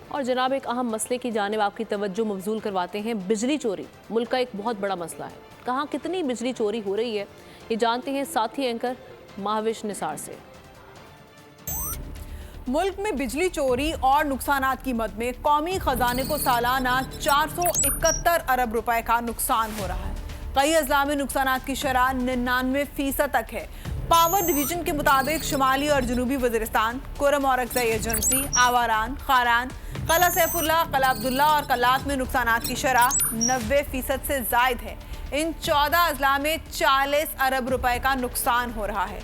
اور جناب ایک اہم مسئلے کی جانب آپ کی توجہ مبذول کرواتے ہیں۔ بجلی چوری ملک کا ایک بہت بڑا مسئلہ ہے۔ کہاں کتنی بجلی چوری ہو رہی ہے یہ جانتے ہیں ساتھی اینکر مہاوش نثار سے۔ ملک میں بجلی چوری اور نقصانات کی مد میں قومی خزانے کو سالانہ 471 ارب روپے کا نقصان ہو رہا ہے۔ کئی اضلاع میں نقصانات کی شرح 99% تک ہے۔ پاور ڈویژن کے مطابق شمالی اور جنوبی وزیرستان، کرم اور اکزئی ایجنسی، آواران، خاران، قلعہ سیف اللہ، قلعہ عبداللہ اور قلات میں نقصانات کی شرح 90% سے زائد ہے۔ ان 14 اضلاع میں 40 ارب روپے کا نقصان ہو رہا ہے۔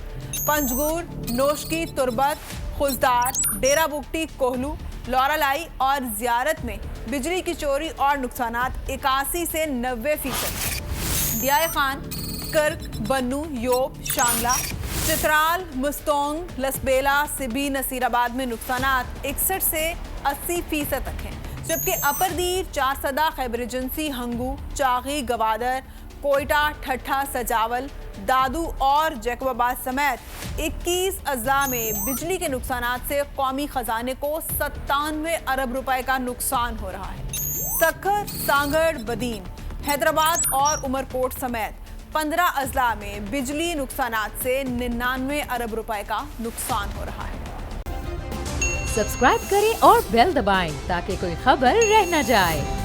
پنجگور، نوشکی، تربت، خوزدار، ڈیرہ بگٹی، کوہلو، لورا لائی اور زیارت میں بجلی کی چوری اور نقصانات 81 سے 90%۔ دیائے خان، کرک، بنو، یوب، شانگلہ، چترال، مستونگ، لسبیلا، سبی، نصیر آباد میں نقصانات 61 سے 80% تک ہیں، جبکہ اپر دیر، چارسدہ، خیبر ایجنسی، ہنگو، چاغی، گوادر، کوئٹہ، ٹھٹھہ، سجاول، دادو اور جیکب آباد سمیت 21 اضلاع میں بجلی کے نقصانات سے قومی خزانے کو 97 ارب روپے کا نقصان ہو رہا ہے۔ سکھر، سانگھڑ، بدین، حیدرآباد اور عمرکوٹ سمیت 15 اضلاع میں بجلی نقصانات سے 99 ارب روپے کا نقصان ہو رہا ہے۔ سبسکرائب کریں اور بیل دبائیں تاکہ کوئی خبر رہ نہ جائے۔